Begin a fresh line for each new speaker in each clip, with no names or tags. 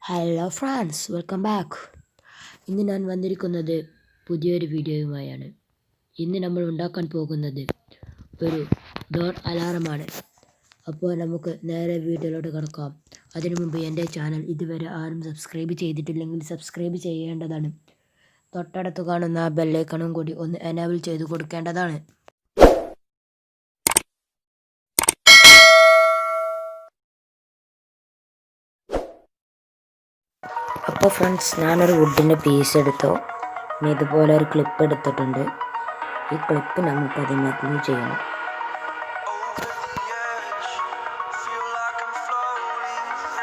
Hello France, welcome back. ഇന്ന് ഞാൻ വന്നിരിക്കുന്നത് പുതിയൊരു വീഡിയോയുമായാണ്. ഇന്ന് നമ്മൾ ഉണ്ടാക്കാൻ പോകുന്നത് ഒരു ഡോർ അലാറമാണ്. അപ്പോൾ നമുക്ക് നേരെ വീഡിയോയിലോട്ട് കിടക്കാം. അതിനു മുമ്പ് എൻ്റെ ചാനൽ ഇതുവരെ ആരും സബ്സ്ക്രൈബ് ചെയ്തിട്ടില്ലെങ്കിൽ സബ്സ്ക്രൈബ് ചെയ്യേണ്ടതാണ്. തൊട്ടടുത്ത് കാണുന്ന ബെല്ലൈക്കണും കൂടി ഒന്ന് എനേബിൾ ചെയ്ത് കൊടുക്കേണ്ടതാണ്. അപ്പോൾ ഫ്രണ്ട്സ്, ഞാനൊരു വുഡിൻ്റെ പീസ് എടുത്തു. ഇനി ഇതുപോലെ ഒരു ക്ലിപ്പ് എടുത്തിട്ടുണ്ട്. ഈ ക്ലിപ്പ് നമുക്ക് അതിനെ ഗ്ലൂ ചെയ്യണം.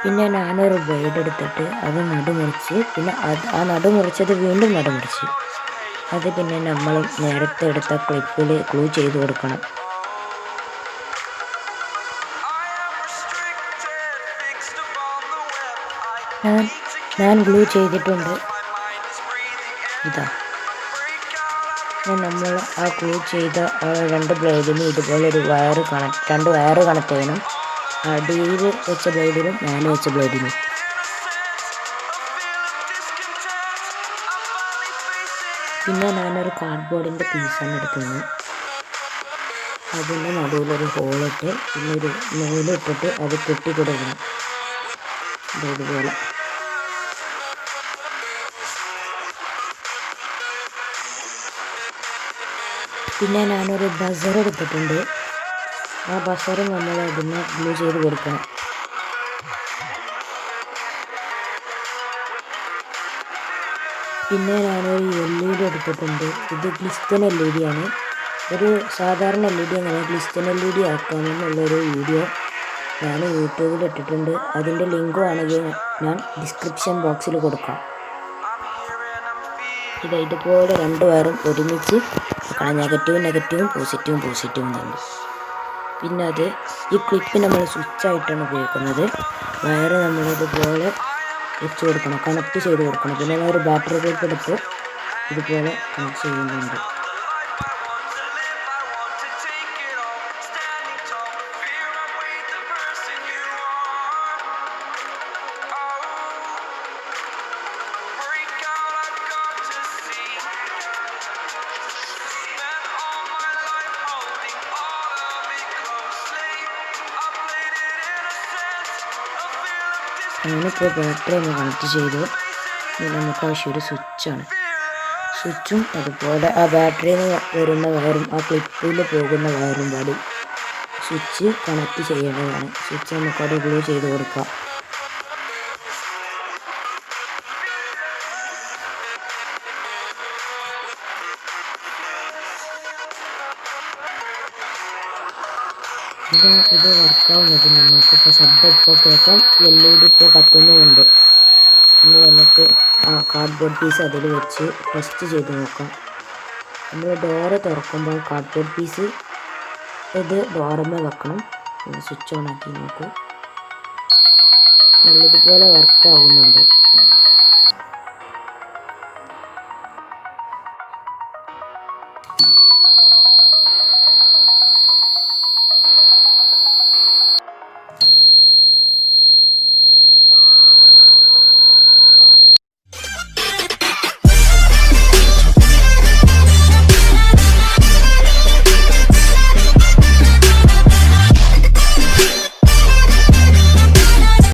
പിന്നെ ഞാനൊരു ബ്ലേഡ് എടുത്തിട്ട് അത് നടുമുറിച്ച്, പിന്നെ ആ നടുമുറിച്ചത് വീണ്ടും നടുമുറിച്ച് അത് പിന്നെ നമ്മൾ നേരത്തെ എടുത്ത ക്ലിപ്പിൽ ഗ്ലൂ ചെയ്ത് കൊടുക്കണം. ഞാൻ ഗ്ലൂ ചെയ്തിട്ടുണ്ട്. ഇതാ നമ്മൾ ആ ഗ്ലൂ ചെയ്ത രണ്ട് ബ്ലേഡിന് ഇതുപോലെ ഒരു രണ്ട് വയറ് കണക്ട് ചെയ്യണം. അടിയിൽ വെച്ച ബ്ലേഡിലും മേലെ വെച്ച ബ്ലേഡിലും. പിന്നെ ഞാനൊരു കാർഡ്ബോർഡിൻ്റെ പീസാണ് എടുക്കുന്നത്. അതിൻ്റെ നടുവിലൊരു ഹോളിട്ട് പിന്നെ ഒരു നൂലിട്ടിട്ട് അത് കെട്ടി കൊടുക്കണം. ഇതുപോലെ പിന്നെ ഞാനൊരു ബസർ എടുത്തിട്ടുണ്ട്. ആ ബസർ നമ്മൾ അതിന് ഗ്ലൂ ചെയ്ത് കൊടുക്കണം. പിന്നെ ഞാനൊരു LED എടുത്തിട്ടുണ്ട്. ഇത് ഗ്ലിസ്റ്റൻ LED ആണ്. ഒരു സാധാരണ LED അങ്ങനെ ഗ്ലിസ്റ്റൻ LED ആക്കാമെന്നുള്ളൊരു വീഡിയോ ഞാൻ യൂട്യൂബിൽ ഇട്ടിട്ടുണ്ട്. അതിൻ്റെ ലിങ്ക് ആണെങ്കിൽ ഞാൻ ഡിസ്ക്രിപ്ഷൻ ബോക്സിൽ കൊടുക്കാം. ഇതുപോലെ രണ്ട് വയറും ഒരുമിച്ച് വെക്കണം. നെഗറ്റീവും പോസിറ്റീവും തന്നെ. പിന്നെ ഈ ക്ലിപ്പ് നമ്മൾ സ്വിച്ചായിട്ടാണ് ഉപയോഗിക്കുന്നത്. വയറ് നമ്മളിതുപോലെ വെച്ച് കൊടുക്കണം, കണക്ട് ചെയ്ത് കൊടുക്കണം. പിന്നെ ഒരു ബാറ്ററി ക്ലിപ്പ് എടുത്ത് ഇതുപോലെ കണക്ട് ചെയ്യുന്നുണ്ട്. ഞാനിപ്പോൾ ബാറ്ററി ഒന്ന് കണക്ട് ചെയ്തു. നമുക്ക് ആവശ്യം ഒരു സ്വിച്ചാണ്. സ്വിച്ചും അതുപോലെ ആ ബാറ്ററിയിൽ നിന്ന് വരുന്ന വയറും ആ ക്ലിപ്പിൽ പോകുന്ന വയറും പാടി സ്വിച്ച് കണക്ട് ചെയ്യേണ്ടതാണ്. സ്വിച്ച് നമുക്കവിടെ ഗ്ലൂ ചെയ്ത് കൊടുക്കാം. ഇത് വർക്കാവുന്നത് നിങ്ങൾക്കിപ്പോൾ ശബ്ദം ഇപ്പോൾ കേൾക്കാം. LED ഇപ്പോൾ കത്തുന്നുമുണ്ട്. ഇനി നമുക്ക് ആ കാർഡ്ബോർഡ് പീസ് അതിൽ വെച്ച് ടെസ്റ്റ് ചെയ്ത് നോക്കാം. നമ്മൾ ഡോറ് തുറക്കുമ്പോൾ കാർഡ്ബോർഡ് പീസ് ഇത് ഡോറമ്മ വെക്കണം. സ്വിച്ച് ഓൺ ആക്കി നോക്കൂ. നല്ലതുപോലെ വർക്കാവുന്നുണ്ട്.